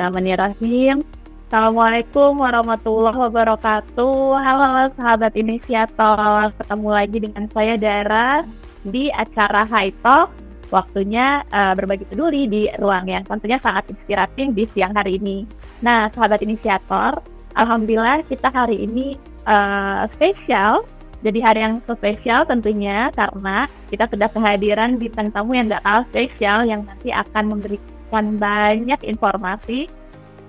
Bismillahirrahmanirrahim. Assalamualaikum warahmatullahi wabarakatuh. Halo sahabat inisiator, ketemu lagi dengan saya Dara di acara High Talk. Waktunya berbagi peduli di ruang yang tentunya sangat inspiratif di siang hari ini. Nah, sahabat inisiator, alhamdulillah kita hari ini spesial. Jadi hari yang spesial tentunya karena kita sudah kehadiran bintang tamu yang gak kalah spesial yang nanti akan memberikan banyak informasi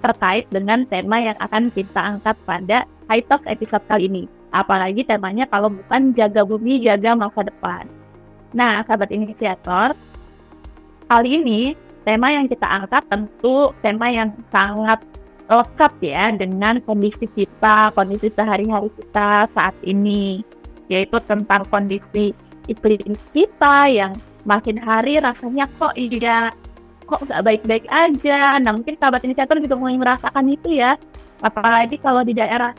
terkait dengan tema yang akan kita angkat pada High Talk episode kali ini. Apalagi temanya kalau bukan jaga bumi, jaga masa depan. Nah, sahabat inisiator, kali ini tema yang kita angkat tentu tema yang sangat lengkap ya dengan kondisi kita, kondisi sehari-hari kita saat ini, yaitu tentang kondisi iklim kita yang makin hari rasanya kok nggak baik-baik aja. Nah, mungkin sahabat inisiator juga mulai merasakan itu ya, apalagi kalau di daerah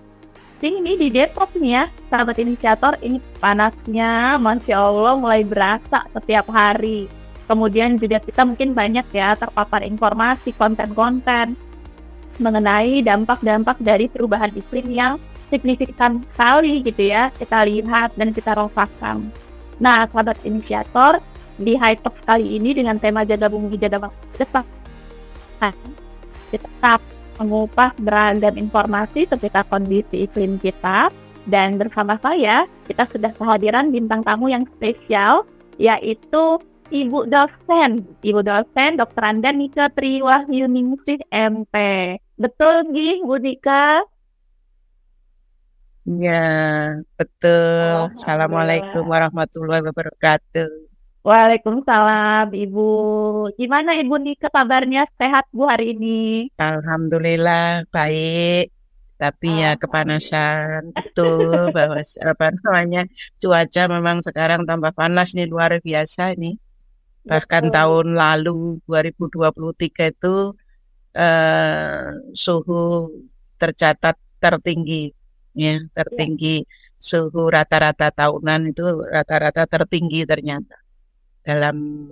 sini di Depok nih ya, sahabat inisiator, ini panasnya Masya Allah mulai berasa setiap hari. Kemudian juga kita mungkin banyak ya terpapar informasi, konten-konten mengenai dampak-dampak dari perubahan iklim yang signifikan sekali gitu ya, kita lihat dan kita rasakan. Nah, sahabat inisiator, di High Talk kali ini dengan tema jaga bumi jaga masa depan, kita mengupas beragam informasi seputar kondisi iklim kita, dan bersama saya kita sudah kehadiran bintang tamu yang spesial, yaitu Ibu dosen Dr. Anda Nika Triwahyuningsih MP. Betul nggih Bu Nika? Ya, betul. Assalamualaikum warahmatullahi wabarakatuh. Waalaikumsalam Ibu. Gimana Ibu Nika kabarnya? Sehat Bu hari ini? Alhamdulillah baik. Tapi ya kepanasan, betul bahwa cuaca memang sekarang tambah panas nih, luar biasa ini. Bahkan tahun lalu 2023 itu suhu tercatat tertinggi, ya tertinggi. Suhu rata-rata tahunan itu rata-rata tertinggi ternyata dalam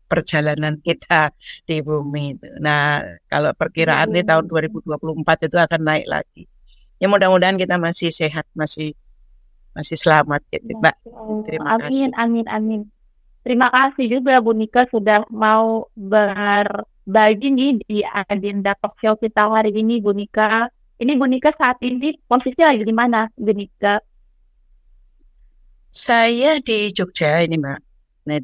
perjalanan kita di bumi itu. Nah, kalau perkiraan di tahun 2024 itu akan naik lagi. Ya mudah-mudahan kita masih sehat, masih selamat gitu, Mbak. Terima kasih. Amin. Terima kasih juga Bu Nika sudah mau berbagi nih di agenda talk show kita hari ini, Bu Nika. Ini Bu Nika saat ini posisi lagi di mana, Bu Nika? Saya di Jogja ini, Mbak. Nah,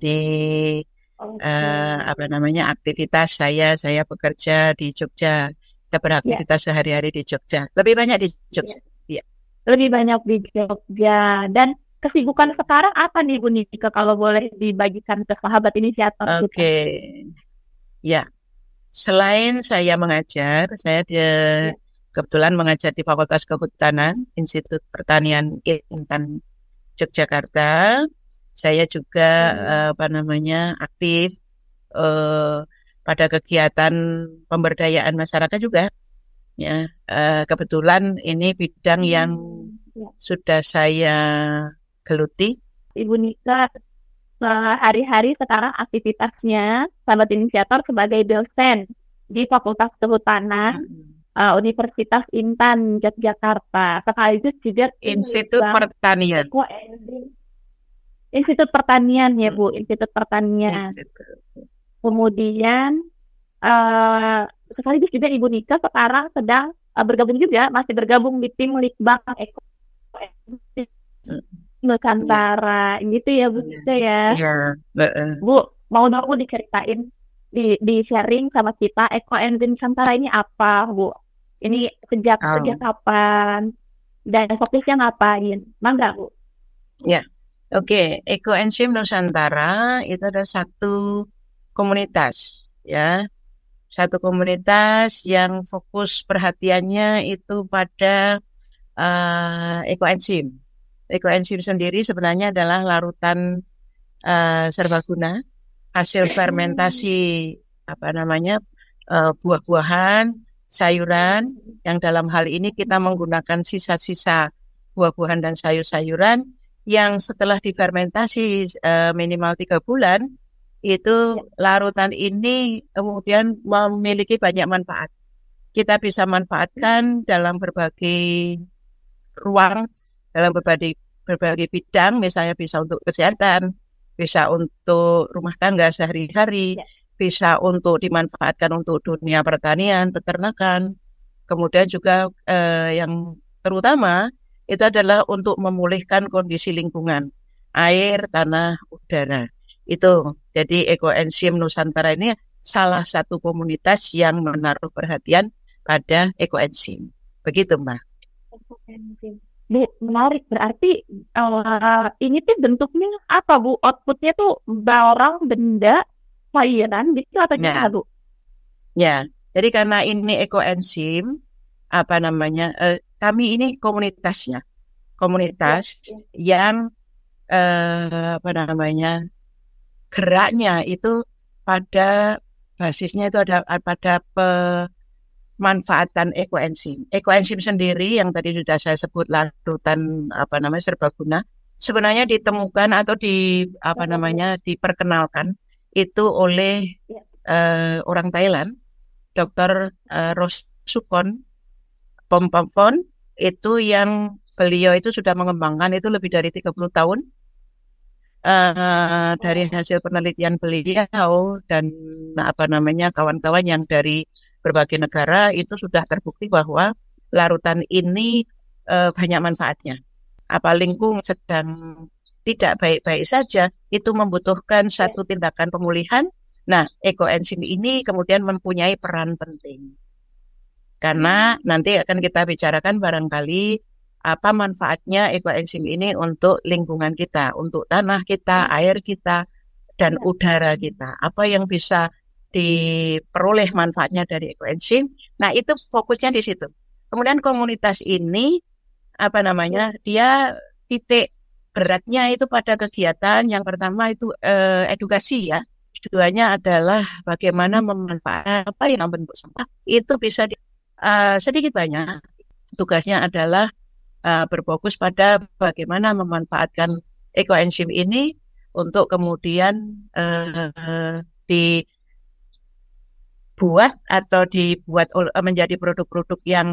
aktivitas saya bekerja di Jogja. Saya beraktivitas sehari-hari di Jogja. Lebih banyak di Jogja. Ya. Lebih banyak di Jogja. Dan kesibukan sekarang apa nih Bu Nika kalau boleh dibagikan ke sahabat inisiator kita? Oke. Ya. Selain saya mengajar, saya kebetulan mengajar di Fakultas Kehutanan, Institut Pertanian Intan Yogyakarta. Saya juga aktif pada kegiatan pemberdayaan masyarakat juga. Ya, kebetulan ini bidang yang sudah saya geluti. Ibu Nika hari-hari sekarang aktivitasnya sahabat inisiator sebagai dosen di Fakultas Kehutanan Universitas Intan Yogyakarta, sekaligus juga Institut Pertanian. Institut Pertanian ya Bu, Institut Pertanian. Kemudian sekaligus juga Ibu Nika sekarang sedang masih bergabung di tim Litbang Eko Nusantara gitu ya Bu Nika ya. Bu, mau dong Bu diceritain, di sharing sama kita Ekoenzim Nusantara ini apa Bu? Ini sejak kapan dan fokusnya ngapain? Mangga Bu. Ya. Oke, Ekoenzim Nusantara itu ada satu komunitas, ya. Satu komunitas yang fokus perhatiannya itu pada ekoenzim. Ekoenzim sendiri sebenarnya adalah larutan serbaguna, hasil fermentasi buah-buahan, sayuran, yang dalam hal ini kita menggunakan sisa-sisa buah-buahan dan sayur-sayuran yang setelah difermentasi minimal 3 bulan, itu larutan ini kemudian memiliki banyak manfaat. kita bisa manfaatkan dalam berbagai ruang, dalam berbagai bidang, misalnya bisa untuk kesehatan, bisa untuk rumah tangga sehari-hari, Ya. bisa untuk dimanfaatkan untuk dunia pertanian, peternakan, kemudian juga yang terutama itu adalah untuk memulihkan kondisi lingkungan, air, tanah, udara. Itu, jadi ekoenzim Nusantara ini salah satu komunitas yang menaruh perhatian pada ekoenzim. Begitu, Mbak. Bu, menarik. Berarti ini tuh bentuknya apa, Bu? Outputnya tuh barang, benda, cairan gitu atau gimana, Nah, Bu? ya. Jadi karena ini ekoenzim, apa namanya? Kami ini komunitasnya, komunitas Ya. yang apa namanya? Geraknya itu pada basisnya itu ada pada pemanfaatan ekoenzim. Ekoenzim sendiri yang tadi sudah saya sebut larutan apa namanya serbaguna sebenarnya ditemukan atau apa namanya diperkenalkan itu oleh orang Thailand, Dr. Rosukon Pompomfon itu yang beliau itu sudah mengembangkan itu lebih dari 30 tahun dari hasil penelitian beliau dan apa namanya kawan-kawan yang dari berbagai negara itu sudah terbukti bahwa larutan ini banyak manfaatnya. Apa lingkungan sedang tidak baik-baik saja, itu membutuhkan satu tindakan pemulihan. Nah, ekoenzim ini kemudian mempunyai peran penting. Karena nanti akan kita bicarakan barangkali apa manfaatnya ekoenzim ini untuk lingkungan kita, untuk tanah kita, air kita, dan udara kita. Apa yang bisa diperoleh manfaatnya dari ekoenzim. Nah, itu fokusnya di situ. Kemudian komunitas ini, apa namanya, dia titik beratnya itu pada kegiatan. Yang pertama itu edukasi ya. Keduanya adalah bagaimana memanfaatkan apa yang bentuk sampah. Itu bisa sedikit banyak. Tugasnya adalah berfokus pada bagaimana memanfaatkan ekoenzim ini untuk kemudian dibuat atau dibuat menjadi produk-produk yang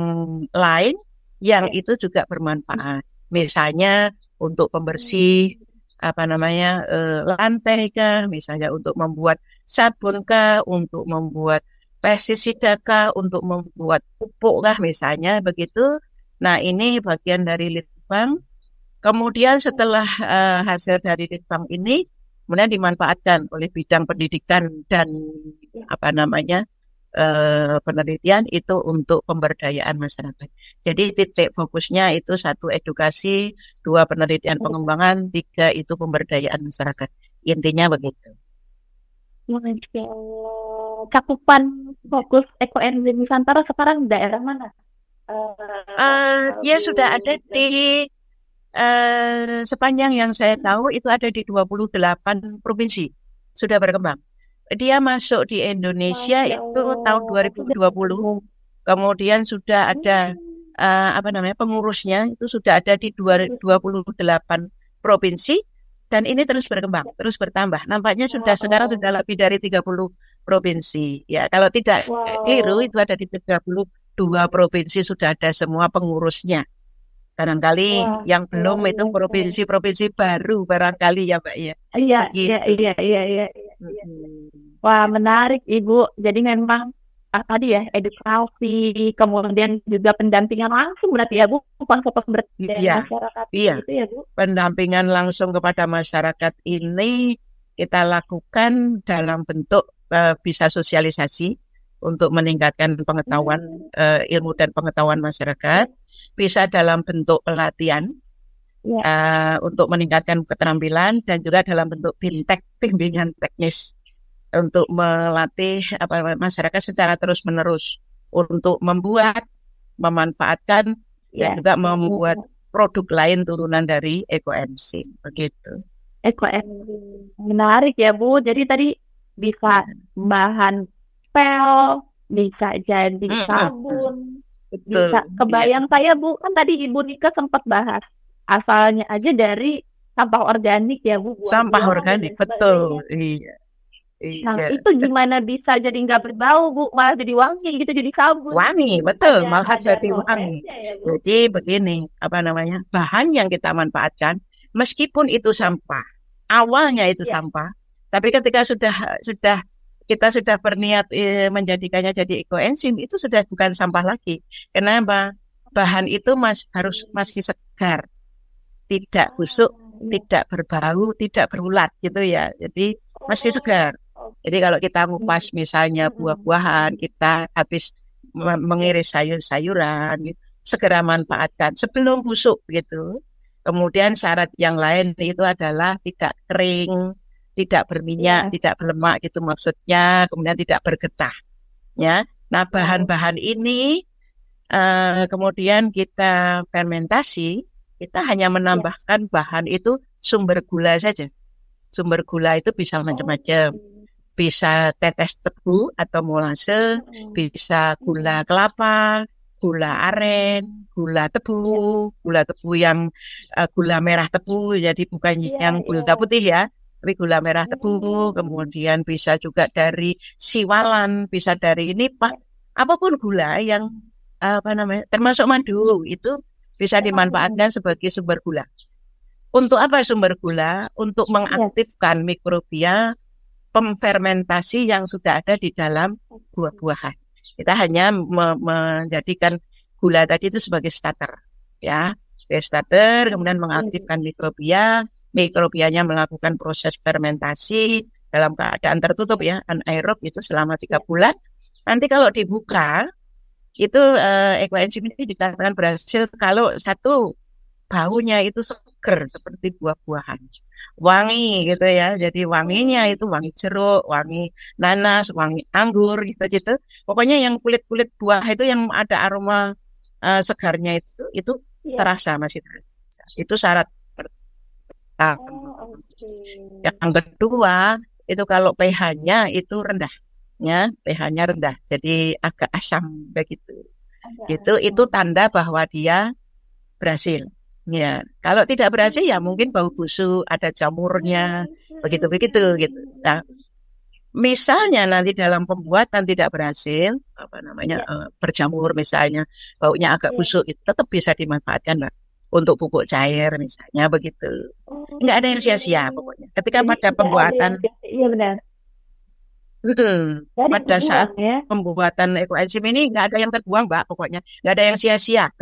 lain yang itu juga bermanfaat. Misalnya untuk pembersih apa namanya lantai kah, misalnya untuk membuat sabun kah, untuk membuat pestisida kah, untuk membuat pupuk kah, misalnya begitu. Nah, ini bagian dari litbang. Kemudian setelah hasil dari litbang ini, kemudian dimanfaatkan oleh bidang pendidikan dan apa namanya penelitian itu untuk pemberdayaan masyarakat. Jadi titik fokusnya itu 1 edukasi, 2 penelitian pengembangan, 3 itu pemberdayaan masyarakat. Intinya begitu. Cakupan fokus ekoenzim Nusantara sekarang daerah mana? Dia sudah ada di sepanjang yang saya tahu itu ada di 28 provinsi sudah berkembang. Dia masuk di Indonesia itu tahun 2020. Kemudian sudah ada apa namanya pengurusnya itu sudah ada di 28 provinsi dan ini terus berkembang, terus bertambah. Nampaknya sekarang sudah lebih dari 30 provinsi. Ya, kalau tidak keliru itu ada di 32 provinsi sudah ada semua pengurusnya. Barangkali yang belum itu provinsi-provinsi baru barangkali ya, Mbak ya. Iya. Wah, menarik Ibu. Jadi memang tadi ya edukasi, kemudian juga pendampingan langsung berarti ya Bu, konsep pemberdayaan masyarakat itu ya Bu. Pendampingan langsung kepada masyarakat ini kita lakukan dalam bentuk bisa sosialisasi untuk meningkatkan pengetahuan ilmu dan pengetahuan masyarakat, bisa dalam bentuk pelatihan untuk meningkatkan keterampilan dan juga dalam bentuk bintek bimbingan teknis untuk melatih masyarakat secara terus-menerus untuk membuat, memanfaatkan dan juga membuat produk lain turunan dari ekoenzim begitu. Ekoenzim menarik ya Bu. Jadi tadi bisa bahan pel, bisa jadi sabun, bisa kebayang saya Bu, kan tadi Ibu Nika sempat bahas asalnya aja dari sampah organik ya Bu. Sampah organik, betul. Iya. Nah, Iya, itu gimana bisa jadi nggak berbau, Bu? Malah jadi wangi gitu, jadi sabun. wangi, betul, malah Ada jadi wangi. prosesnya ya, Bu? Jadi begini, apa namanya, bahan yang kita manfaatkan, meskipun itu Ya, sampah, awalnya itu ya. sampah, tapi ketika sudah kita sudah berniat menjadikannya jadi ekoenzim, itu sudah bukan sampah lagi. Kenapa? Bahan itu harus masih segar, tidak busuk, Ya. tidak berbau, tidak berulat gitu ya. Jadi masih segar. Jadi kalau kita Oke. ngupas misalnya buah-buahan, kita habis Ya, mengiris sayur-sayuran, gitu, segera manfaatkan sebelum busuk gitu. Kemudian syarat yang lain itu adalah tidak kering, tidak berminyak, ya. tidak berlemak gitu maksudnya, kemudian tidak bergetah. Ya, nah Wow. bahan-bahan ini kemudian kita fermentasi, kita hanya Ya. menambahkan bahan itu sumber gula saja. Sumber gula itu bisa macam-macam. Oke. Bisa tetes tebu atau molase, bisa gula kelapa, gula aren, Ya. gula tebu yang gula merah tebu, jadi bukan Iya, yang iya. gula putih ya, tapi gula merah tebu, Hmm. kemudian bisa juga dari siwalan, bisa dari ini, Pak, Ya. apapun gula yang apa namanya, termasuk madu itu bisa dimanfaatkan sebagai sumber gula. Untuk apa sumber gula? Untuk Ya. mengaktifkan mikrobia pemfermentasi yang sudah ada di dalam buah-buahan. Kita hanya menjadikan gula tadi itu sebagai starter, ya, sebagai starter, kemudian mengaktifkan mikrobia, mikrobianya melakukan proses fermentasi dalam keadaan tertutup ya, anaerob itu selama 3 bulan. Nanti kalau dibuka, itu ekoenzim ini dikatakan berhasil kalau satu baunya itu seger seperti buah-buahan. Wangi gitu ya. Jadi wanginya itu wangi jeruk, wangi nanas, wangi anggur gitu-gitu. Pokoknya yang kulit-kulit buah itu yang ada aroma segarnya itu Ya. terasa, masih terasa. Itu syarat pertama. Oh, oke. Yang kedua, itu kalau pH-nya itu rendah. Ya, pH-nya rendah. Jadi agak asam begitu. Ada Itu asam. tanda bahwa dia berhasil. Ya, kalau tidak berhasil ya mungkin bau busuk, ada jamurnya, begitu-begitu gitu. Nah, misalnya nanti dalam pembuatan tidak berhasil, apa namanya, Ya, berjamur misalnya, baunya agak ya. busuk, itu tetap bisa dimanfaatkan, Mbak, untuk pupuk cair misalnya begitu. Nggak ada yang sia-sia Oh, pokoknya. Ketika jadi pada nggak ada pembuatan, yang iya benar. Jadi pada saat dibuang ya. pembuatan ekoenzim ini nggak ada yang terbuang, Mbak, pokoknya nggak ada yang sia-sia.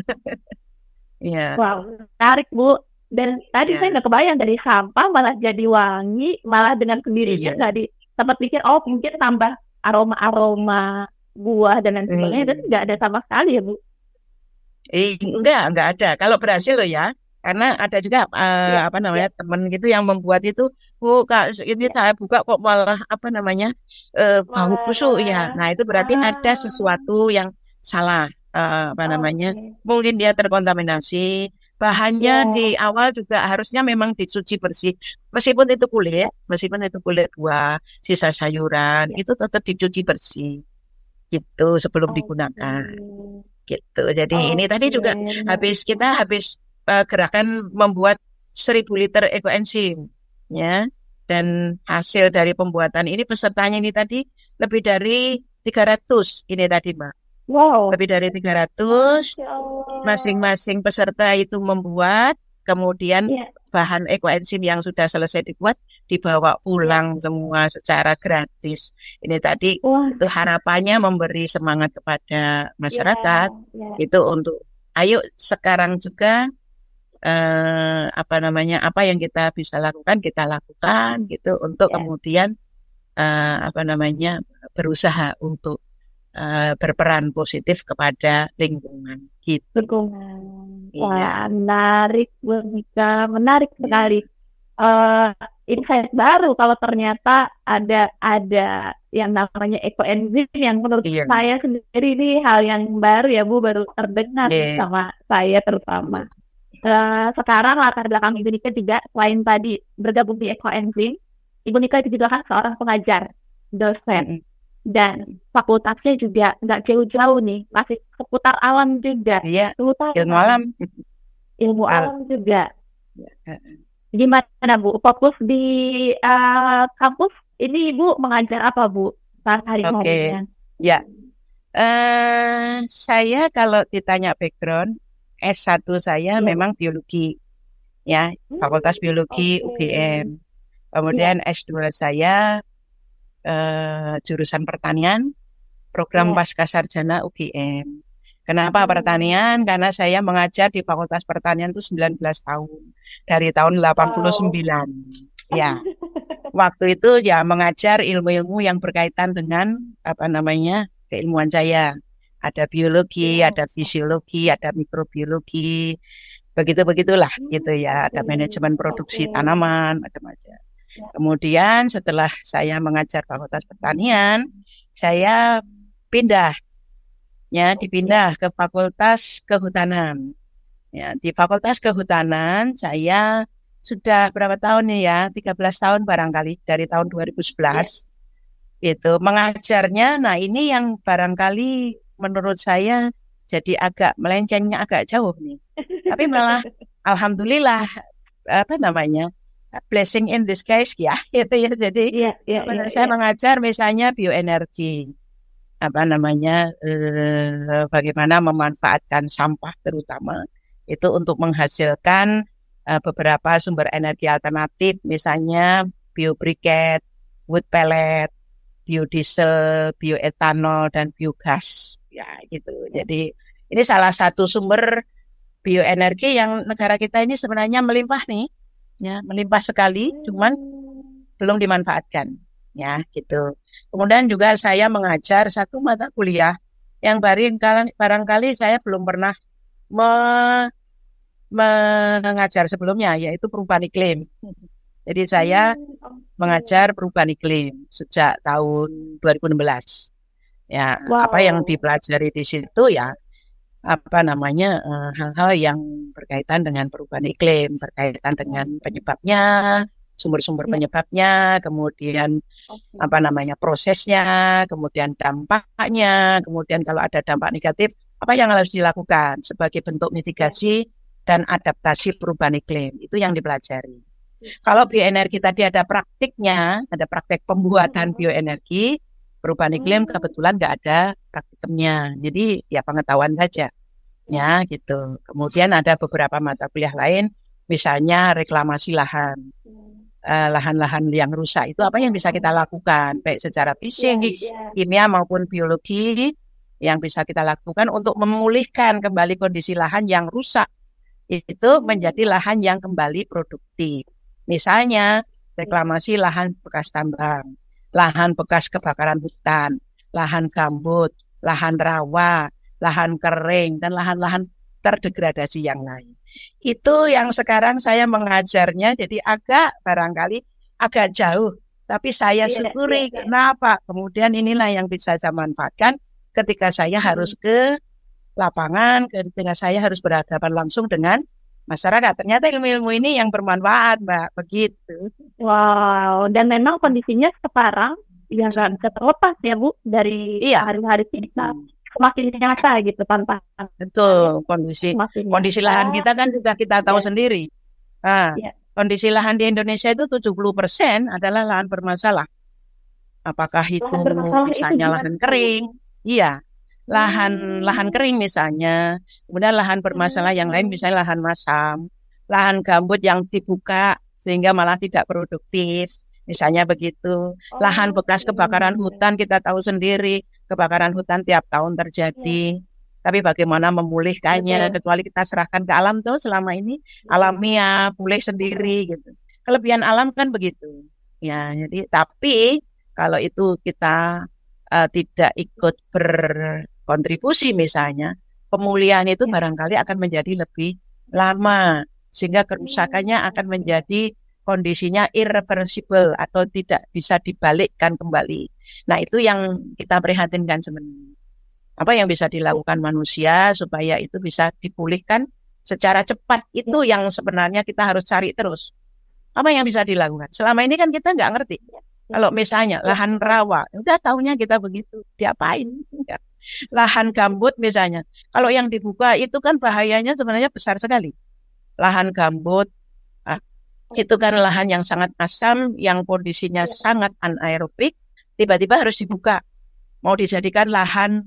Iya, Wow, menarik Bu. Dan tadi saya iya, nggak kebayang dari sampah malah jadi wangi, malah dengan sendirinya iya. nggak di sempat pikir oh mungkin tambah aroma-aroma buah dan lain sebagainya, tapi Hmm. nggak ada sama sekali ya Bu. Enggak ada. Kalau berhasil loh ya, karena ada juga Ya, apa ya, namanya teman gitu yang membuat itu, Bu, Kak, ini ya. saya buka kok malah apa namanya bau busuk ya. Malah, Nah itu berarti ada sesuatu yang salah, apa namanya? oke. Mungkin dia terkontaminasi. Bahannya di Ya, awal juga harusnya memang dicuci bersih. Meskipun itu kulit buah, sisa sayuran, ya, itu tetap dicuci bersih gitu sebelum oke. digunakan gitu. Jadi ini tadi Oke, juga kita habis gerakan membuat 1.000 liter ekoenzim ya. Dan hasil dari pembuatan ini pesertanya ini tadi lebih dari 300 ini tadi, Mbak. wow, Lebih dari 300 Masya Allah. masing-masing peserta itu membuat, kemudian Ya, bahan ekoenzim yang sudah selesai dibuat dibawa ya, pulang semua secara gratis. Ini tadi wah, itu harapannya memberi semangat kepada ya, masyarakat ya, itu untuk ayo sekarang juga apa namanya, apa yang kita lakukan gitu untuk ya, kemudian apa namanya, berusaha untuk berperan positif kepada lingkungan gitu. dukungan. Iya, Wah, menarik, Bu Nika, menarik iya, sekali. eh Insight baru kalau ternyata ada yang namanya ekoenzim yang menurut iya, saya sendiri ini hal yang baru ya Bu, baru terdengar iya, sama saya terutama. Sekarang latar belakang Ibu Nika juga selain tadi bergabung di ekoenzim, Ibu Nika itu juga kan seorang pengajar, dosen, mm, dan fakultasnya juga nggak jauh-jauh nih, masih seputar alam juga, iya, ilmu terutama alam, ilmu al, alam juga. ya, Gimana Bu? Fokus di kampus Ini Ibu mengajar apa Bu saat hari Oke, momennya? ya. Saya kalau ditanya background, S1 saya Iya. memang biologi, ya, Fakultas Biologi Oke. UGM. Iya, Kemudian S2 saya jurusan pertanian, program iya. pascasarjana UGM. Kenapa Hmm, pertanian? Karena saya mengajar di Fakultas Pertanian itu 19 tahun, dari tahun wow. 89. Ya, waktu itu ya mengajar ilmu-ilmu yang berkaitan dengan apa namanya keilmuan saya. Ada biologi, Iya. ada fisiologi, ada mikrobiologi, begitu-begitulah gitu ya. Ada manajemen Oke. produksi tanaman, macam-macam. Ya. Kemudian setelah saya mengajar Fakultas Pertanian, saya pindah, ya Ya. dipindah ke Fakultas Kehutanan. Ya, di Fakultas Kehutanan saya sudah berapa tahun nih ya? 13 tahun barangkali dari tahun Ya. 2011 itu mengajarnya. Nah, ini yang barangkali menurut saya jadi agak melencengnya agak jauh nih. Tapi malah alhamdulillah apa namanya? Blessing in disguise ya. Itu ya. Jadi Iya, iya, iya, saya iya. mengajar misalnya bioenergi, apa namanya bagaimana memanfaatkan sampah terutama itu untuk menghasilkan beberapa sumber energi alternatif, misalnya biobriket, wood pellet, biodiesel, bioetanol dan biogas ya gitu. Ya. Jadi ini salah satu sumber bioenergi yang negara kita ini sebenarnya melimpah nih, ya melimpah sekali, cuman Hmm, belum dimanfaatkan ya gitu. Kemudian juga saya mengajar satu mata kuliah yang barangkali saya belum pernah me- mengajar sebelumnya, yaitu perubahan iklim. Jadi saya oke. mengajar perubahan iklim sejak tahun 2016. Ya, apa yang Wow. dipelajari di situ ya apa namanya hal-hal yang berkaitan dengan perubahan iklim, berkaitan dengan penyebabnya, sumber-sumber Ya. penyebabnya, kemudian Oke. apa namanya prosesnya, kemudian dampaknya, kemudian kalau ada dampak negatif, apa yang harus dilakukan sebagai bentuk Ya. mitigasi dan adaptasi perubahan iklim. Itu yang dipelajari. Kalau bioenergi tadi ada praktiknya, ada praktek pembuatan bioenergi, perubahan iklim Hmm, kebetulan nggak ada praktikumnya. Jadi ya pengetahuan saja, ya. ya gitu. Kemudian ada beberapa mata kuliah lain, misalnya reklamasi lahan. Lahan-lahan yang rusak itu apa yang bisa kita lakukan, baik secara Ya. fisik, Ya. kimia maupun biologi yang bisa kita lakukan untuk memulihkan kembali kondisi lahan yang rusak itu menjadi lahan yang kembali produktif. Misalnya reklamasi lahan bekas tambang, lahan bekas kebakaran hutan, lahan gambut, lahan rawa, lahan kering, dan lahan-lahan terdegradasi yang lain. Itu yang sekarang saya mengajarnya jadi agak barangkali agak jauh. Tapi saya Iya, iya, syukuri iya. kenapa. Kemudian inilah yang bisa saya manfaatkan ketika saya harus ke lapangan, ketika saya harus berhadapan langsung dengan masyarakat. Ternyata ilmu-ilmu ini yang bermanfaat, Mbak. Begitu. Wow, dan memang kondisinya sekarang yang nggak bisa terlepas ya Bu dari Iya, hari-hari kita hmm, semakin nyata gitu tantangannya betul. Kondisi semakin kondisi nyata. lahan kita kan juga kita tahu Ya, sendiri. Nah, ya. kondisi lahan di Indonesia itu 70% adalah lahan bermasalah. Apakah itu Lahan bermasalah itu misalnya gimana lahan tuh Bu? kering? Iya, lahan Hmm, kering misalnya. Kemudian lahan bermasalah yang lain hmm, misalnya lahan masam, lahan gambut yang dibuka sehingga malah tidak produktif. Misalnya begitu. Lahan bekas oke. kebakaran hutan kita tahu sendiri, kebakaran hutan tiap tahun Ya, terjadi. Tapi bagaimana memulihkannya, betul. kecuali kita serahkan ke alam tuh selama ini alamiah, pulih sendiri gitu. Kelebihan alam kan begitu. Ya, jadi tapi kalau itu kita tidak ikut berkontribusi misalnya, pemulihan itu Ya. barangkali akan menjadi lebih lama, sehingga kerusakannya Hmm, akan menjadi kondisinya irreversible atau tidak bisa dibalikkan kembali. Nah, itu yang kita prihatinkan sebenarnya. Apa yang bisa dilakukan manusia supaya itu bisa dipulihkan secara cepat, ya, itu yang sebenarnya kita harus cari terus. Apa yang bisa dilakukan? Selama ini kan kita nggak ngerti. ya, Kalau misalnya ya, lahan rawa, udah tahunya kita begitu, diapain? Ya. Lahan gambut misalnya, kalau yang dibuka itu kan bahayanya sebenarnya besar sekali. Lahan gambut, ah, Itu kan lahan yang sangat asam, yang kondisinya sangat anaerobik, tiba-tiba harus dibuka. Mau dijadikan lahan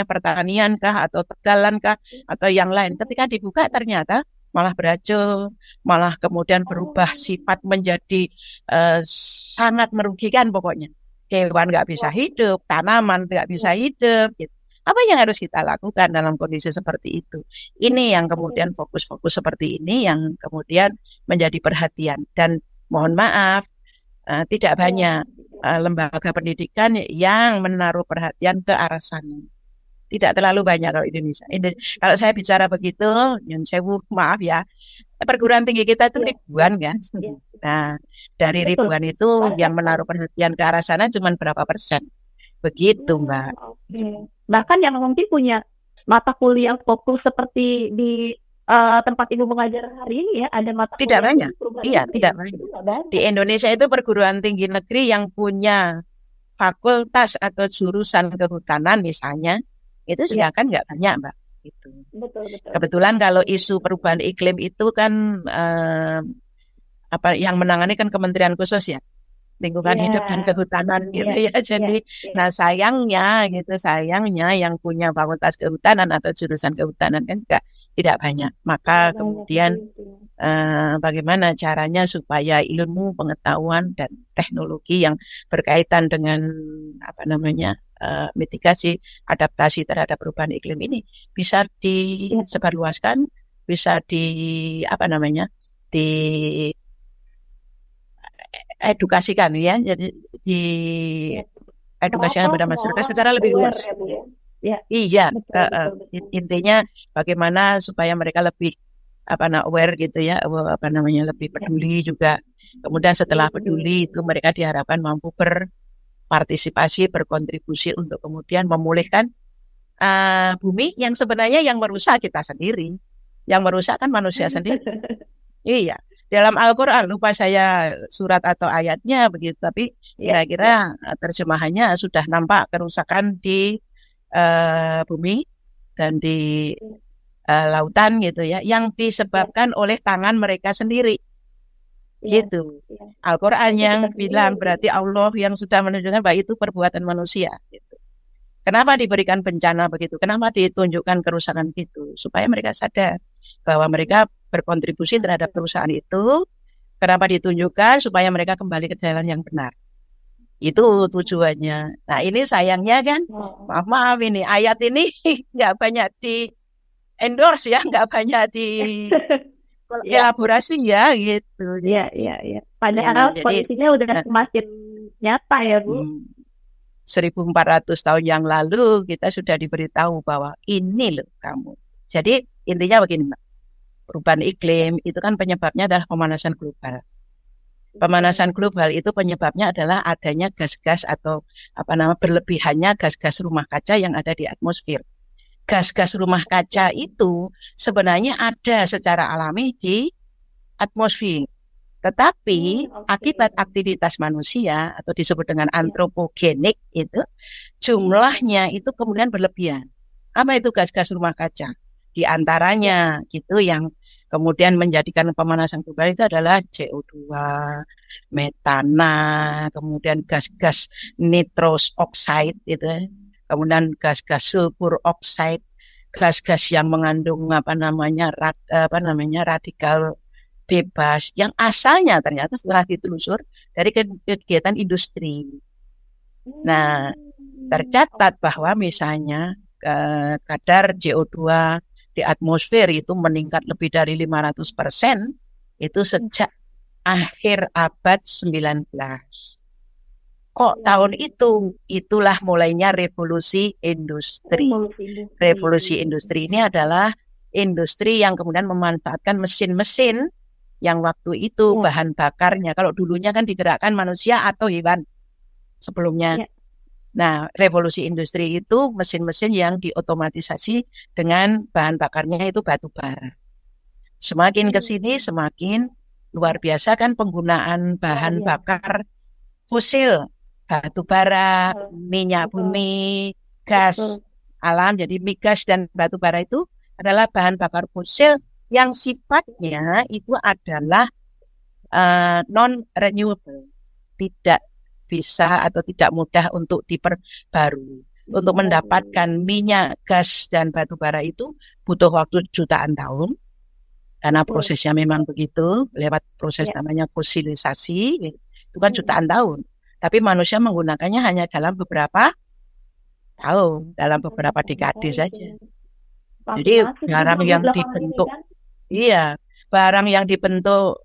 pertanian kah atau tegalan kah atau yang lain. Ketika dibuka ternyata malah beracun, malah kemudian berubah sifat menjadi sangat merugikan pokoknya. Hewan nggak bisa hidup, tanaman nggak bisa hidup. Gitu. Apa yang harus kita lakukan dalam kondisi seperti itu? Ini yang kemudian fokus-fokus seperti ini yang kemudian menjadi perhatian. Dan mohon maaf, tidak banyak lembaga pendidikan yang menaruh perhatian ke arah sana. Tidak terlalu banyak kalau Indonesia. Kalau saya bicara begitu, Nyun Sewu, maaf ya, perguruan tinggi kita itu ribuan kan. Nah, dari ribuan itu yang menaruh perhatian ke arah sana cuma berapa persen. Begitu, Mbak. Bahkan yang mungkin punya mata kuliah fokus seperti di tempat Ibu mengajar hari ini ya, ada mata kuliah. Tidak banyak. Iya, tidak banyak. Di Indonesia itu perguruan tinggi negeri yang punya fakultas atau jurusan kehutanan misalnya, itu juga kan nggak banyak, Mbak. Gitu. Betul. Kebetulan kalau isu perubahan iklim itu kan yang menangani kan Kementerian Khusus ya, lingkungan hidup dan kehutanan gitu ya. Jadi nah sayangnya yang punya fakultas kehutanan atau jurusan kehutanan kan juga tidak banyak. Maka kemudian bagaimana caranya supaya ilmu, pengetahuan dan teknologi yang berkaitan dengan mitigasi adaptasi terhadap perubahan iklim ini bisa disebarluaskan, bisa edukasikan ya, jadi di edukasikan kepada masyarakat secara lebih luas. Iya, betul. Intinya bagaimana supaya mereka lebih aware gitu ya, lebih peduli juga. Kemudian setelah peduli itu mereka diharapkan mampu berpartisipasi, berkontribusi untuk kemudian memulihkan bumi yang sebenarnya yang merusak kita sendiri, yang merusak kan manusia sendiri. Iya. Dalam Al-Quran, lupa saya surat atau ayatnya begitu, tapi kira-kira terjemahannya sudah nampak kerusakan di bumi dan di lautan gitu ya, yang disebabkan oleh tangan mereka sendiri. Gitu. Al-Quran yang bilang berarti Allah yang sudah menunjukkan bahwa itu perbuatan manusia. Gitu. Kenapa diberikan bencana begitu? Kenapa ditunjukkan kerusakan itu? Supaya mereka sadar bahwa mereka berkontribusi terhadap perusahaan itu. Kenapa ditunjukkan? Supaya mereka kembali ke jalan yang benar. Itu tujuannya. Nah ini sayangnya kan, maaf ini ayat ini nggak banyak di endorse ya, nggak banyak di elaborasi ya gitu. Iya. Padahal kondisinya udah semakin nyata ya Bu. 1400 tahun yang lalu kita sudah diberitahu bahwa ini loh kamu. Jadi intinya begini Mbak. Perubahan iklim itu kan penyebabnya adalah pemanasan global. Pemanasan global itu penyebabnya adalah adanya gas-gas atau berlebihannya gas-gas rumah kaca yang ada di atmosfer. Gas-gas rumah kaca itu sebenarnya ada secara alami di atmosfer. Tetapi akibat aktivitas manusia atau disebut dengan antropogenik itu jumlahnya itu kemudian berlebihan. Apa itu gas-gas rumah kaca? Di antaranya gitu yang kemudian menjadikan pemanasan global itu adalah CO2, metana, kemudian gas-gas nitrous oxide itu, kemudian gas-gas sulfur oxide, gas-gas yang mengandung radikal bebas yang asalnya ternyata setelah ditelusur dari kegiatan industri. Nah, tercatat bahwa misalnya kadar CO2 di atmosfer itu meningkat lebih dari 500% itu sejak akhir abad 19. Kok tahun itu? Itulah mulainya revolusi industri. Revolusi industri ini adalah industri yang kemudian memanfaatkan mesin-mesin yang waktu itu bahan bakarnya. Kalau dulunya kan digerakkan manusia atau hewan sebelumnya. Nah, revolusi industri itu mesin-mesin yang diotomatisasi dengan bahan bakarnya itu batu bara. Semakin ke sini semakin luar biasa kan penggunaan bahan bakar fosil, batu bara, minyak bumi, gas alam. Jadi migas dan batu bara itu adalah bahan bakar fosil yang sifatnya itu adalah non renewable, tidak bisa atau tidak mudah untuk diperbarui. Untuk mendapatkan minyak, gas, dan batu bara itu butuh waktu jutaan tahun. Karena prosesnya memang begitu, lewat proses namanya fosilisasi, itu kan jutaan tahun. Tapi manusia menggunakannya hanya dalam beberapa tahun, dalam beberapa dekade saja. Jadi barang yang dibentuk, barang yang dibentuk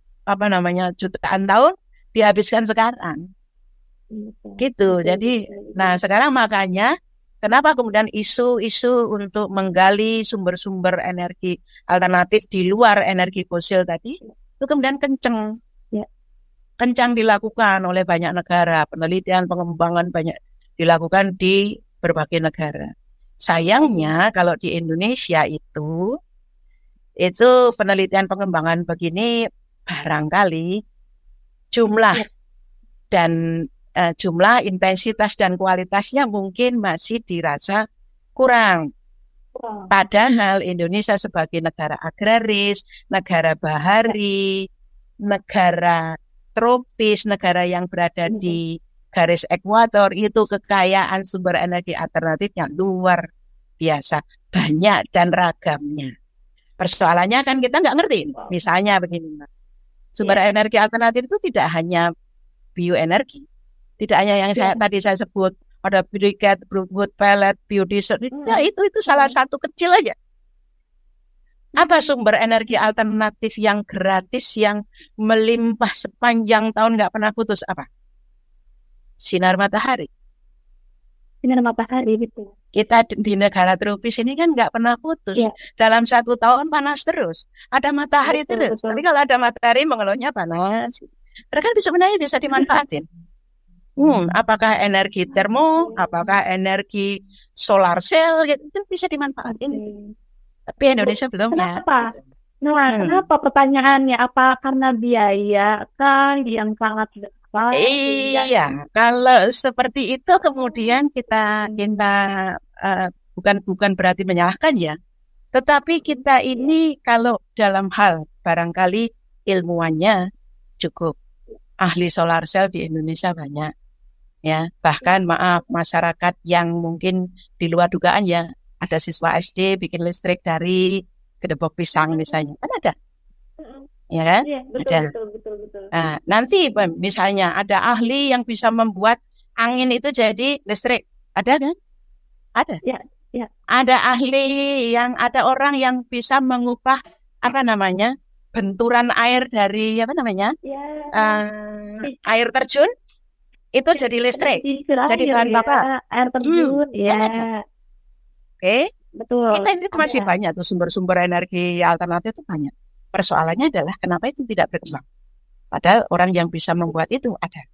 jutaan tahun dihabiskan sekarang. Gitu. Jadi, nah sekarang makanya kenapa kemudian isu-isu untuk menggali sumber-sumber energi alternatif di luar energi fosil tadi itu kemudian kencang dilakukan oleh banyak negara, penelitian pengembangan banyak dilakukan di berbagai negara. Sayangnya kalau di Indonesia itu penelitian pengembangan begini barangkali jumlah intensitas dan kualitasnya mungkin masih dirasa kurang. Padahal Indonesia sebagai negara agraris, negara bahari, negara tropis, negara yang berada di garis ekuator, itu kekayaan sumber energi alternatifnya luar biasa, banyak dan ragamnya. Persoalannya kan kita nggak ngerti. Misalnya begini, Mbak. Sumber energi alternatif itu tidak hanya bioenergi. Tidak hanya yang tadi saya sebut, ada briquette, wood pellet, biodiesel, itu salah satu kecil aja. Apa sumber energi alternatif yang gratis, yang melimpah sepanjang tahun nggak pernah putus? Apa? Sinar matahari. Sinar matahari, gitu. Kita di negara tropis ini kan nggak pernah putus. Dalam 1 tahun panas terus. Ada matahari terus. Tapi kalau ada matahari mengeluhnya panas. Mereka sebenarnya bisa dimanfaatin. Apakah energi termo, apakah energi solar cell, gitu, itu bisa dimanfaatin. Tapi Indonesia belum. Kenapa? Kenapa pertanyaannya? Apa karena biaya kan yang sangat besar? Iya, kalau seperti itu kemudian kita bukan berarti menyalahkan ya. Tetapi kita ini kalau dalam hal barangkali ilmuwannya cukup. Ahli solar cell di Indonesia banyak. Ya, bahkan masyarakat yang mungkin di luar dugaan ya, ada siswa SD bikin listrik dari gedebok pisang misalnya, kan ada, ya kan? Betul. Nah, nanti misalnya ada ahli yang bisa membuat angin itu jadi listrik, ada kan? Ada. Ya. Ada orang yang bisa mengubah benturan air dari air terjun. Itu jadi listrik, jadi bahan bakar. Air terjun, Oke. Betul. Kita ini masih banyak tuh sumber-sumber energi alternatif itu banyak. Persoalannya adalah kenapa itu tidak berkembang. Padahal orang yang bisa membuat itu ada.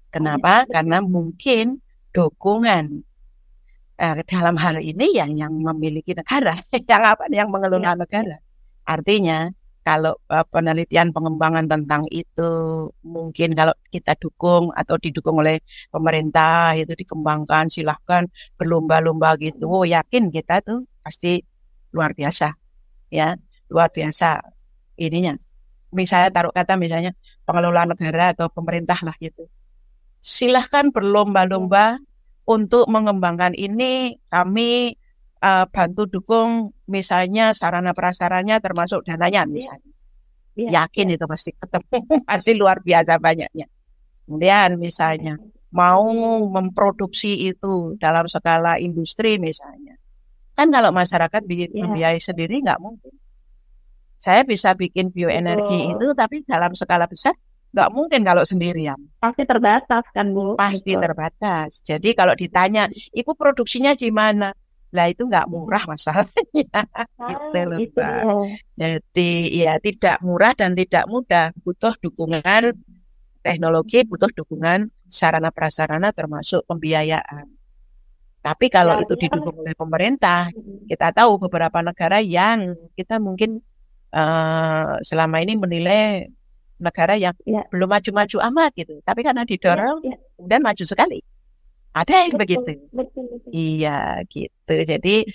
Kenapa? Karena mungkin dukungan dalam hal ini yang memiliki negara, yang mengelola negara. Artinya kalau penelitian pengembangan tentang itu mungkin kalau kita dukung atau didukung oleh pemerintah itu dikembangkan, silahkan berlomba-lomba gitu. Yakin kita tuh pasti luar biasa, ya luar biasa ininya. Misalnya taruh kata misalnya pengelola negara atau pemerintah lah gitu. Silahkan berlomba-lomba untuk mengembangkan ini, kami bantu dukung misalnya sarana prasarannya termasuk dananya misalnya. Yakin itu pasti ketemu, pasti luar biasa banyaknya. Kemudian misalnya mau memproduksi itu dalam skala industri misalnya. Kan kalau masyarakat membiayai sendiri nggak mungkin. Saya bisa bikin bioenergi itu tapi dalam skala besar nggak mungkin kalau sendirian. Pasti terbatas kan, Bu? Pasti terbatas. Jadi kalau ditanya, Ibu produksinya di mana? Lah itu nggak murah masalahnya. Gitu loh, Pak. Jadi ya tidak murah dan tidak mudah. Butuh dukungan teknologi, butuh dukungan sarana prasarana termasuk pembiayaan. Tapi kalau itu didukung oleh pemerintah, kita tahu beberapa negara yang kita mungkin selama ini menilai negara yang belum maju-maju amat gitu. Tapi karena didorong dan maju sekali. Ada yang begitu. Betul. Iya gitu. Jadi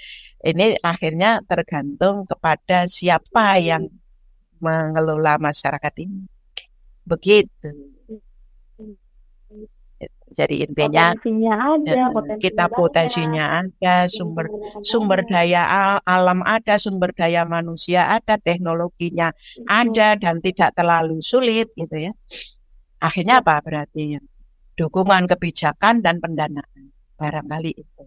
ini akhirnya tergantung kepada siapa yang mengelola masyarakat ini. Begitu. Jadi intinya Potensinya ada, kita potensinya banyak. potensinya ada, sumber Sumber daya alam ada, sumber daya manusia ada, teknologinya ada dan tidak terlalu sulit gitu ya. Akhirnya apa berarti? Dukungan kebijakan dan pendanaan. Barangkali itu.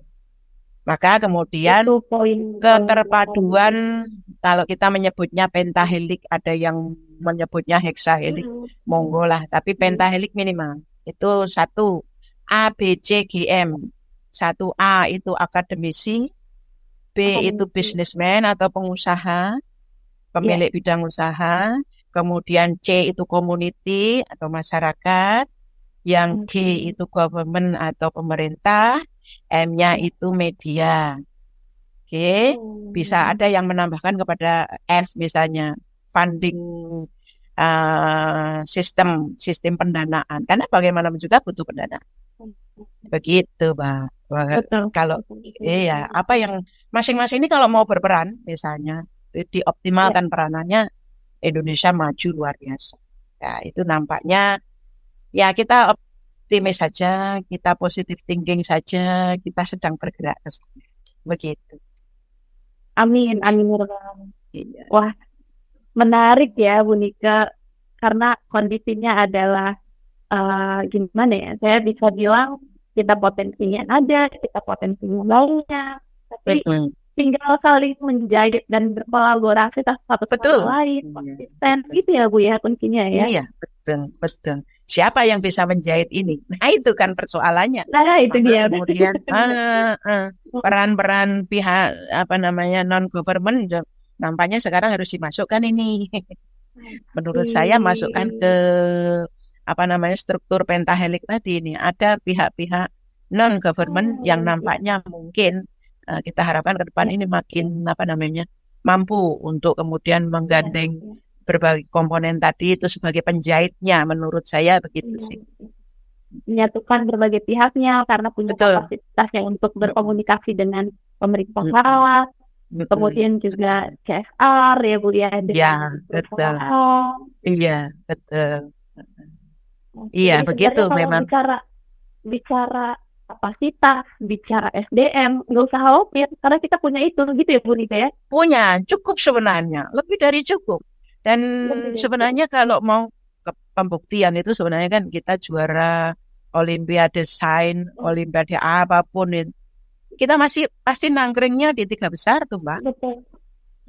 Maka kemudian Itu poin keterpaduan, kalau kita menyebutnya pentahelik, ada yang menyebutnya heksahelik, monggo lah. Tapi pentahelik minimal. Itu 1 A, B, C, G, M. 1 A itu akademisi, B itu businessman atau pengusaha, pemilik bidang usaha, kemudian C itu community atau masyarakat, yang G itu government atau pemerintah, M-nya itu media. Oke, bisa ada yang menambahkan kepada F misalnya, funding sistem pendanaan. Karena bagaimanapun juga butuh pendanaan. Begitu, Mbak. Kalau iya, apa yang masing-masing ini kalau mau berperan, misalnya dioptimalkan peranannya, Indonesia maju luar biasa. Ya, itu nampaknya ya kita optimis saja, kita positive thinking saja, kita sedang bergerak ke sana. Begitu. Amin. Iya. Wah, menarik ya Bu Nika, karena kondisinya adalah gimana ya, saya bisa bilang kita potensinya ada, kita potensinya banyak, tapi tinggal saling menjahit dan berkolaborasi satu sama lain, konsisten gitu ya Bu ya kuncinya ya. Iya, betul. Siapa yang bisa menjahit ini? Nah itu kan persoalannya. Nah itu dia. Kemudian peran-peran pihak non government nampaknya sekarang harus dimasukkan ini. Menurut saya masukkan ke struktur pentahelik tadi ini. Ada pihak-pihak non government yang nampaknya mungkin kita harapkan ke depan ini makin mampu untuk kemudian menggandeng berbagai komponen tadi itu sebagai penjahitnya, menurut saya begitu sih. Menyatukan berbagai pihaknya karena punya kapasitasnya untuk berkomunikasi dengan pemerintah pusat, kemudian juga CSR ya Bu ya. Iya, betul. Iya, betul. Iya, begitu memang. Bicara kapasitas, bicara SDM, nggak usah khawatir karena kita punya itu gitu ya Bu Nika ya. Punya, cukup sebenarnya, lebih dari cukup. Dan sebenarnya kalau mau ke pembuktian itu sebenarnya kan kita juara Olimpiade Sains, Olimpiade apapun itu. Kita masih pasti nangkringnya di 3 besar tuh Mbak. Betul.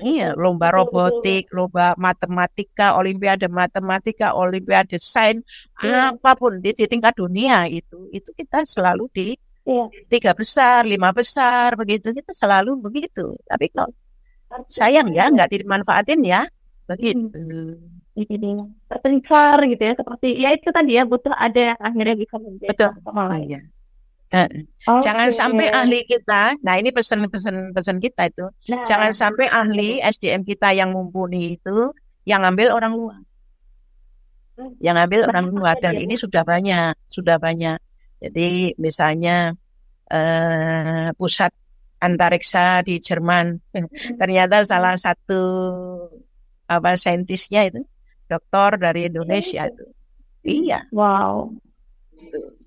Iya, lomba robotik, lomba matematika, Olimpiade matematika, Olimpiade Sains, apapun di tingkat dunia itu kita selalu di 3 besar, 5 besar begitu, kita selalu begitu. Tapi kok sayang ya nggak dimanfaatin ya. Begitu. Terpencar gitu ya, seperti ya itu tadi ya, butuh ada yang akhirnya bisa menjadi sama lain. Jangan sampai ahli kita, nah ini pesan kita itu, jangan sampai ahli SDM kita yang mumpuni itu yang ambil orang luar. Dan ini sudah banyak. Jadi misalnya pusat antariksa di Jerman, ternyata salah satu saintisnya itu doktor dari Indonesia itu. Iya. Wow.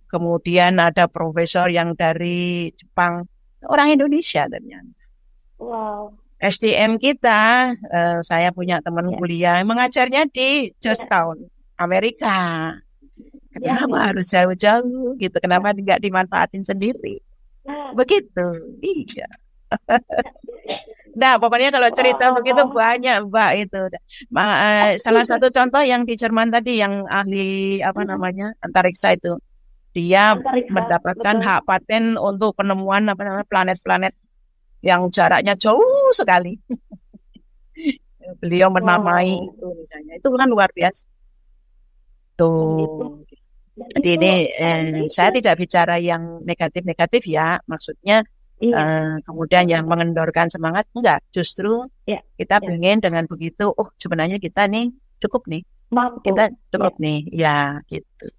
Kemudian ada profesor yang dari Jepang, orang Indonesia ternyata. Wow. SDM kita, saya punya teman kuliah mengajarnya di Georgetown, Amerika. Kenapa harus jauh-jauh gitu? Kenapa nggak dimanfaatin sendiri? Begitu. Iya. Nah, pokoknya kalau cerita begitu banyak, Mbak itu. Salah satu contoh yang di Jerman tadi, yang ahli antariksa itu, dia mendapatkan hak paten untuk penemuan planet-planet yang jaraknya jauh sekali. Beliau menamai itu misalnya. Itu kan luar biasa. Tuh. Jadi ini saya tidak bicara yang negatif-negatif ya, maksudnya kemudian yang mengendorkan semangat, enggak, justru kita pengen dengan begitu, sebenarnya kita nih cukup nih, mampu. Kita cukup nih, ya gitu.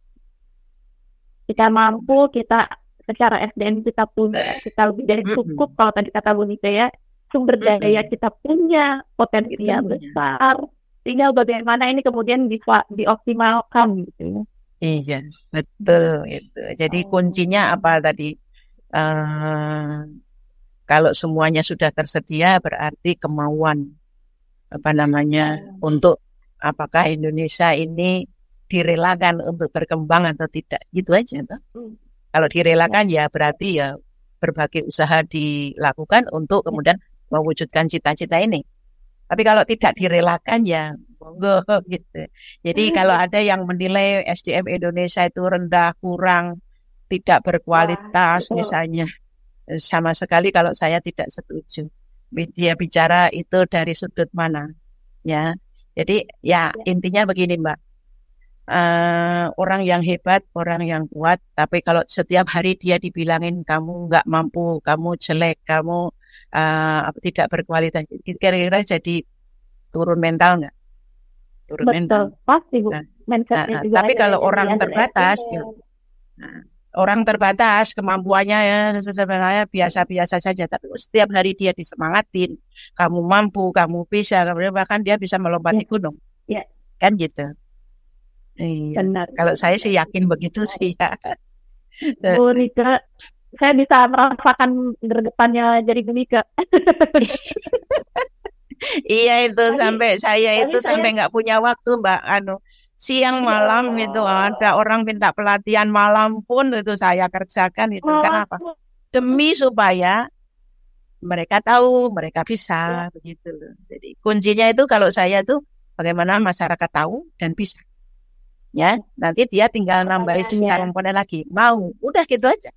Kita mampu, kita secara SDM kita punya, kita lebih dari cukup. Kalau tadi kata Bu Nika ya, sumber daya kita punya, potensi yang besar, tinggal bagaimana ini kemudian bisa dioptimalkan gitu. Iya, betul itu. Jadi kuncinya apa tadi? Kalau semuanya sudah tersedia berarti kemauan apa namanya untuk apakah Indonesia ini direlakan untuk berkembang atau tidak gitu aja toh. Kalau direlakan ya berarti ya berbagai usaha dilakukan untuk kemudian mewujudkan cita-cita ini. Tapi kalau tidak direlakan ya monggo gitu. Jadi kalau ada yang menilai SDM Indonesia itu rendah, kurang, tidak berkualitas misalnya, sama sekali kalau saya tidak setuju. Dia bicara itu dari sudut mana, ya. Jadi ya intinya begini Mbak, orang yang hebat, orang yang kuat, tapi kalau setiap hari dia dibilangin kamu nggak mampu, kamu jelek, kamu tidak berkualitas, kira-kira jadi turun mental nggak? Turun mental. Betul, pasti Bu. Tapi kalau orang terbatas, orang terbatas kemampuannya ya sebenarnya biasa-biasa saja, tapi setiap hari dia disemangatin, kamu mampu, kamu bisa, bahkan dia bisa melompati gunung, kan gitu. Iya. Benar. Kalau saya sih yakin begitu sih ya. Bu Nika, saya bisa merasakan gregetannya jadi Bu Nika. Iya itu sampai saya itu sampai nggak punya waktu Mbak, siang malam itu ada orang minta pelatihan malam pun itu saya kerjakan itu. Kenapa? Demi supaya mereka tahu, mereka bisa begitu. Jadi kuncinya itu kalau saya tuh bagaimana masyarakat tahu dan bisa. Ya, nanti dia tinggal nambahin secara komponen lagi. Mau, udah gitu aja.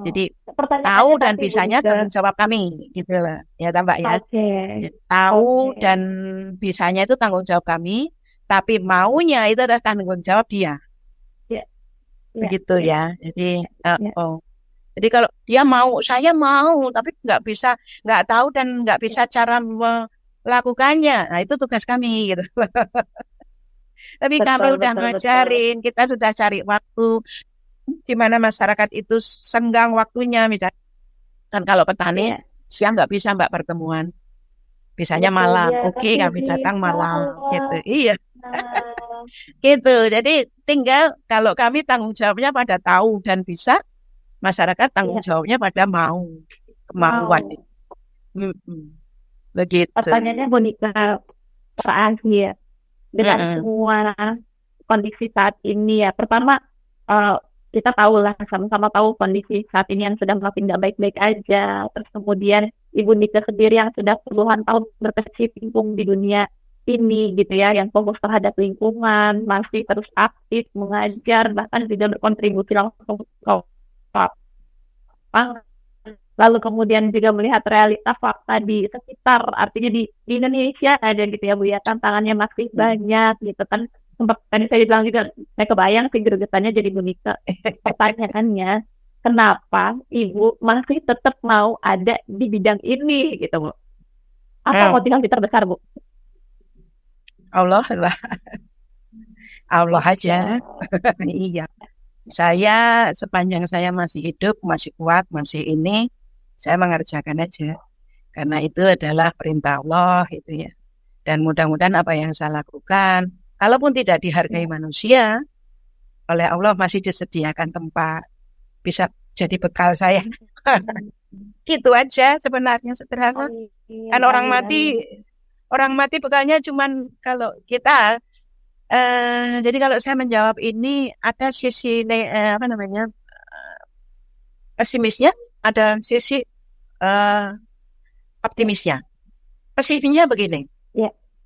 Jadi tahu dan bisanya tanggung jawab kami, gitu lah. Ya, tambah ya. Tahu dan bisanya itu tanggung jawab kami, tapi maunya itu adalah tanggung jawab dia. Begitu ya. Jadi, jadi kalau dia mau, saya mau, tapi nggak bisa, nggak tahu dan nggak bisa cara melakukannya. Nah, itu tugas kami, gitu. Tapi kami udah ngajarin, kita sudah cari waktu di mana masyarakat itu senggang waktunya, misalnya. Kan kalau petani siang nggak bisa Mbak pertemuan, bisanya malam. Oke, kami datang malam, gitu. Iya, gitu. Jadi tinggal kalau kami tanggung jawabnya pada tahu dan bisa, masyarakat tanggung jawabnya pada mau, kemauan. Begitu. Pertanyaannya Bu Nika terakhir. Dengan semua kondisi saat ini ya, pertama kita tahu lah, sama-sama tahu kondisi saat ini yang sedang tidak baik-baik aja. Terus kemudian Ibu Nika sendiri yang sudah puluhan tahun berkecimpung di dunia ini gitu ya, yang fokus terhadap lingkungan, masih terus aktif mengajar, bahkan juga berkontribusi langsung ke lalu kemudian juga melihat realitas fakta di sekitar, artinya di Indonesia ada gitu ya Bu ya, tantangannya masih banyak gitu kan. Sempat tadi saya bilang juga, saya kebayang sih gregetannya jadi Bu Nika. Pertanyaannya, kenapa Ibu masih tetap mau ada di bidang ini gitu Bu? Apa motivasi terbesar Bu? Allah lah. Allah aja. Iya. Saya sepanjang saya masih hidup, masih kuat, masih ini, saya mengerjakan aja. Karena itu adalah perintah Allah itu ya. Dan mudah-mudahan apa yang saya lakukan, kalaupun tidak dihargai manusia, oleh Allah masih disediakan tempat. Bisa jadi bekal saya. Itu aja sebenarnya sederhana. Kan orang mati bekalnya cuman kalau kita. Jadi kalau saya menjawab ini ada sisi pesimisnya, ada sisi optimisnya. Pesimisnya begini,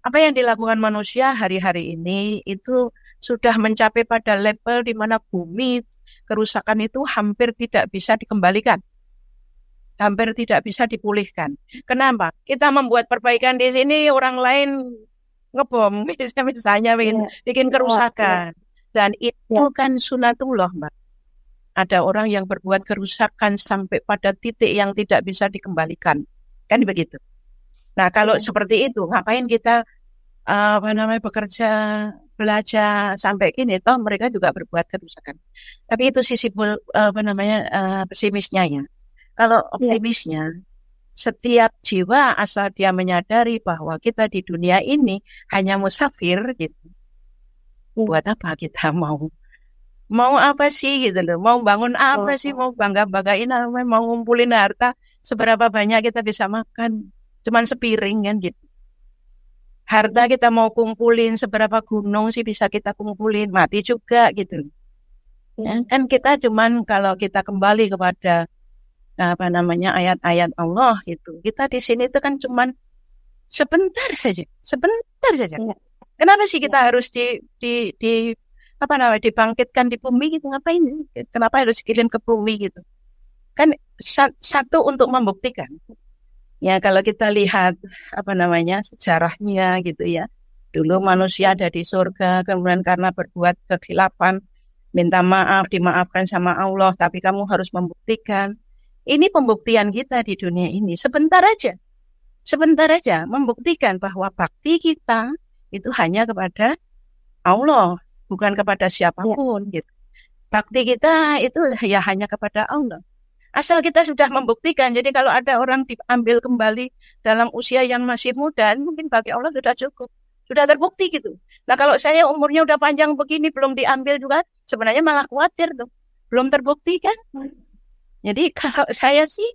apa yang dilakukan manusia hari-hari ini itu sudah mencapai pada level di mana bumi kerusakan itu hampir tidak bisa dikembalikan, hampir tidak bisa dipulihkan. Kenapa? Kita membuat perbaikan di sini, orang lain ngebom, misalnya bikin kerusakan. Dan itu kan sunatullah, Mbak. Ada orang yang berbuat kerusakan sampai pada titik yang tidak bisa dikembalikan. Kan begitu. Nah, kalau seperti itu, ngapain kita bekerja, belajar sampai gini, toh mereka juga berbuat kerusakan. Tapi itu sisi pesimisnya ya. Kalau optimisnya, setiap jiwa asal dia menyadari bahwa kita di dunia ini hanya musafir gitu. Buat apa kita mau apa sih gitu loh, mau bangun apa sih, mau banggain apa, mau ngumpulin harta seberapa banyak kita bisa makan, cuman sepiring kan gitu. Harta kita mau kumpulin seberapa gunung sih bisa kita kumpulin, mati juga gitu. Ya, kan kita cuman kalau kita kembali kepada ayat-ayat Allah gitu. Kita di sini itu kan cuman sebentar saja. Kenapa sih kita harus dibangkitkan di bumi gitu? Ngapain? Kenapa harus kirim ke bumi gitu? Kan satu untuk membuktikan. Ya kalau kita lihat sejarahnya gitu ya. Dulu manusia ada di surga, kemudian karena berbuat kekhilapan, minta maaf, dimaafkan sama Allah, tapi kamu harus membuktikan. Ini pembuktian kita di dunia ini. Sebentar aja membuktikan bahwa bakti kita itu hanya kepada Allah, bukan kepada siapapun. Gitu. Bakti kita itu ya hanya kepada Allah. Asal kita sudah membuktikan, jadi kalau ada orang diambil kembali dalam usia yang masih muda, mungkin bagi Allah sudah cukup. Sudah terbukti gitu. Nah kalau saya umurnya udah panjang begini, belum diambil juga, sebenarnya malah khawatir tuh. Belum terbukti kan? Jadi kalau saya sih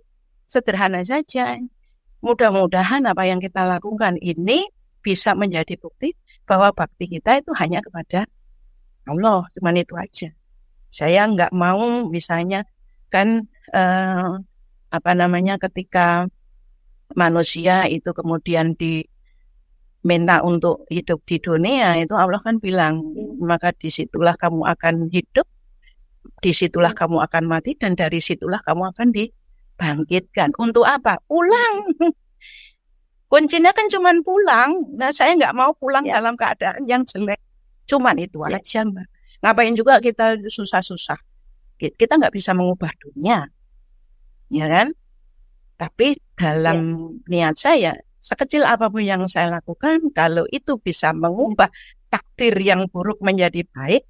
sederhana saja. Mudah-mudahan apa yang kita lakukan ini bisa menjadi bukti bahwa bakti kita itu hanya kepada Allah. Cuman itu aja. Saya nggak mau misalnya kan ketika manusia itu kemudian diminta untuk hidup di dunia, itu Allah kan bilang, maka disitulah kamu akan hidup, disitulah kamu akan mati, dan dari situlah kamu akan dibangkitkan. Untuk apa? Pulang. Kuncinya kan cuman pulang. Nah, saya nggak mau pulang dalam keadaan yang jelek. Cuman itu aja, Mbak. Ngapain juga kita susah-susah. Kita nggak bisa mengubah dunia. Ya kan? Tapi dalam niat saya, sekecil apapun yang saya lakukan, kalau itu bisa mengubah takdir yang buruk menjadi baik,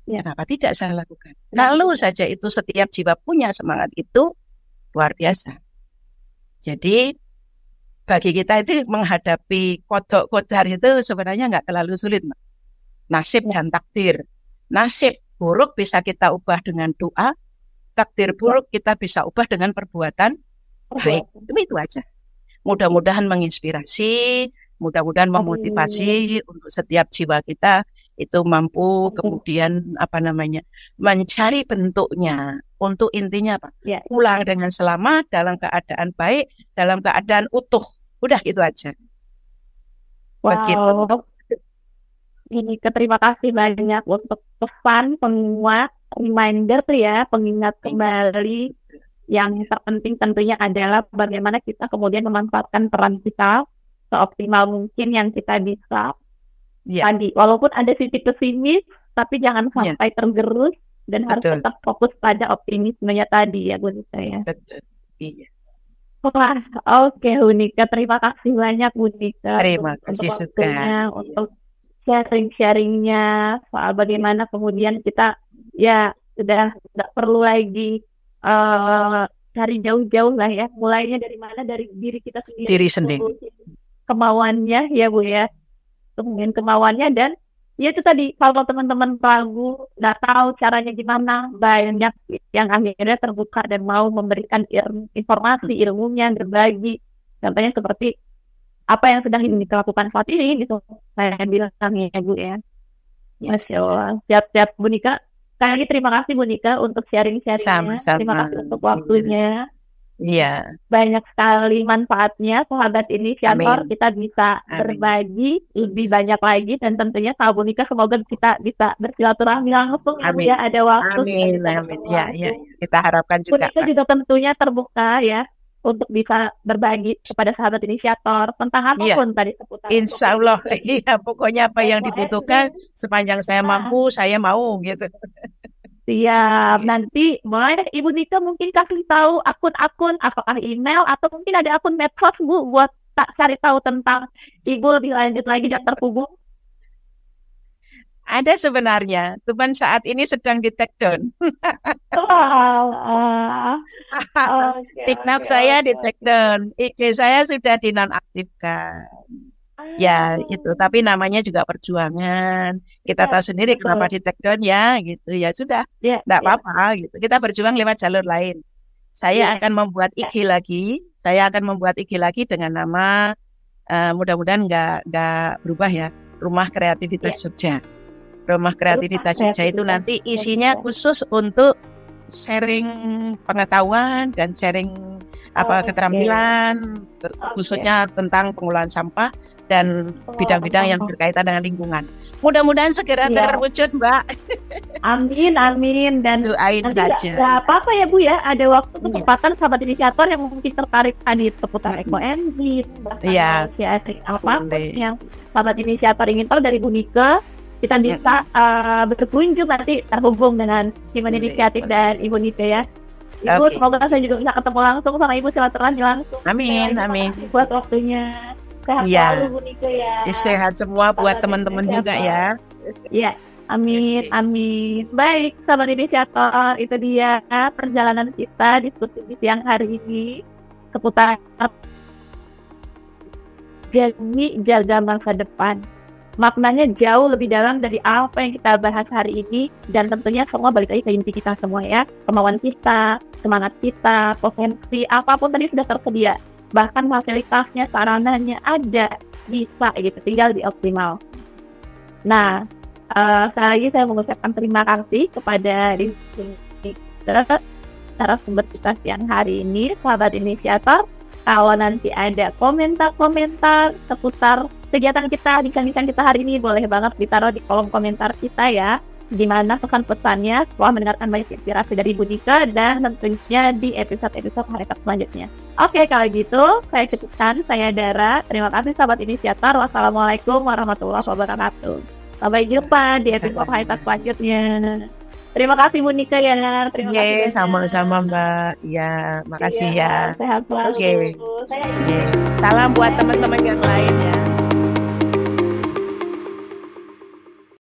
kenapa tidak saya lakukan? Kalau saja itu setiap jiwa punya semangat itu, luar biasa. Jadi, bagi kita itu menghadapi kodok-kodar itu sebenarnya nggak terlalu sulit. Nasib dan takdir. Nasib buruk bisa kita ubah dengan doa, takdir buruk kita bisa ubah dengan perbuatan baik. Itu aja. Mudah-mudahan menginspirasi, mudah-mudahan memotivasi untuk setiap jiwa kita itu mampu kemudian mencari bentuknya untuk intinya apa? Pulang dengan selamat, dalam keadaan baik, dalam keadaan utuh. Udah itu aja. Begitu. Ini terima kasih banyak untuk pesan, penguat, reminder ya, pengingat kembali. Yang terpenting tentunya adalah bagaimana kita kemudian memanfaatkan peran kita seoptimal mungkin yang kita bisa. Tadi, walaupun ada sisi pesimis, tapi jangan sampai tergerus dan harus tetap fokus pada optimismenya tadi ya, Bu Nika ya. Betul. Iya. Wah, oke Bu Nika, terima kasih banyak Bu Nika. Terima kasih juga untuk sharing-sharingnya soal bagaimana kemudian kita ya sudah tidak perlu lagi cari jauh-jauh lah ya, mulainya dari mana, dari diri kita sendiri. Diri sendiri. Kemauannya ya Bu ya, kemudian kemauannya, dan ya itu tadi kalau teman-teman ragu, nggak tahu caranya gimana, banyak yang akhirnya terbuka dan mau memberikan informasi, ilmunya, berbagi. Contohnya seperti apa yang sedang dilakukan saat ini gitu, saya bilang ya Bu ya. Masya Allah. Siap-siap Bu Nika. Sekali lagi terima kasih Bu Nika untuk sharing-sharingnya. Terima kasih untuk waktunya. Iya. Banyak sekali manfaatnya sahabat inisiator. Kita bisa berbagi lebih banyak lagi, dan tentunya sama Bu Nika semoga kita bisa bersilaturahmi langsung ya, ada waktu. Amin. Ya. Kita harapkan juga. Bu Nika juga tentunya terbuka ya untuk bisa berbagi kepada sahabat inisiator tentang apapun tadi seputar. Insya Allah, iya, pokoknya apa yang dibutuhkan sepanjang saya mampu, saya mau gitu. Siap, nanti boleh Ibu Nika mungkin kasih tahu akun-akun, apakah email atau mungkin ada akun medsos Bu buat cari tahu tentang Ibu lebih lanjut lagi dan terhubung. Ada sebenarnya, cuman saat ini sedang di take down. Wow. Oke, TikTok oke, saya di oke, take oke. down, IG saya sudah dinonaktifkan. Ya Ah, itu, tapi namanya juga perjuangan. Kita ya, tahu sendiri kenapa betul. di take down ya, gitu. Ya sudah, Ya, enggak ya, apa-apa gitu. Kita berjuang lewat jalur lain. Saya ya, akan membuat ya. IG lagi. Saya akan membuat IG lagi dengan nama mudah-mudahan nggak berubah ya. Rumah Kreativitas Ya. Jogja. Rumah Rumah Kreativitas Jogja itu kreativitas nanti isinya Jogja. khusus untuk sharing pengetahuan dan sharing Oke, keterampilan oke. khususnya tentang pengelolaan sampah dan Pengelolaan bidang-bidang yang sampah. berkaitan dengan lingkungan. Mudah-mudahan segera Ya, terwujud, Mbak. amin, amin. Dan Doain nanti saja. nggak apa-apa ya Bu ya, ada waktu Iya, kesempatan sahabat inisiator yang mungkin tertarik tadi seputar mm-mm. ekoenzim, bahkan Iya, mau sharing apapun boleh. yang sahabat inisiator ingin tahu dari Bu Nike, kita bisa Mm-mm. berkunjung nanti terhubung dengan tim Boleh, inisiatif boleh. dan Ibu Nike ya. Ibu, Oke. semoga saya juga bisa ketemu langsung sama Ibu silaturahmi langsung. Sekali Amin, lagi amin. makasih buat waktunya. Sehat selalu Iya, Bu Nike ya. sehat semua buat Sahabat teman-teman juga inisiator. ya. Ya, amin, Oke. amin. Baik, sahabat inisiator, itu dia perjalanan kita diskusi di siang hari ini seputar jadi jaga masa depan. Maknanya jauh lebih dalam dari apa yang kita bahas hari ini dan tentunya semua balik lagi ke inti kita semua ya. Kemauan kita, semangat kita, potensi, apapun tadi sudah tersedia. Bahkan fasilitasnya, sarananya ada, bisa gitu, tinggal dioptimal. Nah, sekali lagi saya mengucapkan terima kasih kepada narasumber kita siang hari ini, sahabat inisiator. Kalau nanti ada komentar-komentar seputar kegiatan kita, bincang-bincang kita hari ini, boleh banget ditaruh di kolom komentar kita ya. Gimana pesan-pesannya setelah mendengarkan banyak inspirasi dari Bu Nika dan tentunya di episode-episode mereka selanjutnya. Oke, kalau gitu saya cukupkan, saya Dara. Terima kasih sahabat inisiator. Wassalamualaikum warahmatullahi wabarakatuh. Sampai jumpa di episode Salam. mereka selanjutnya. Terima kasih Bu Nika ya. Terima Ye, kasih sama-sama banyak. Mbak. Ya, makasih Iya, ya. sehat Oke. selalu. Saya Ye. Salam buat teman-teman yang lain ya.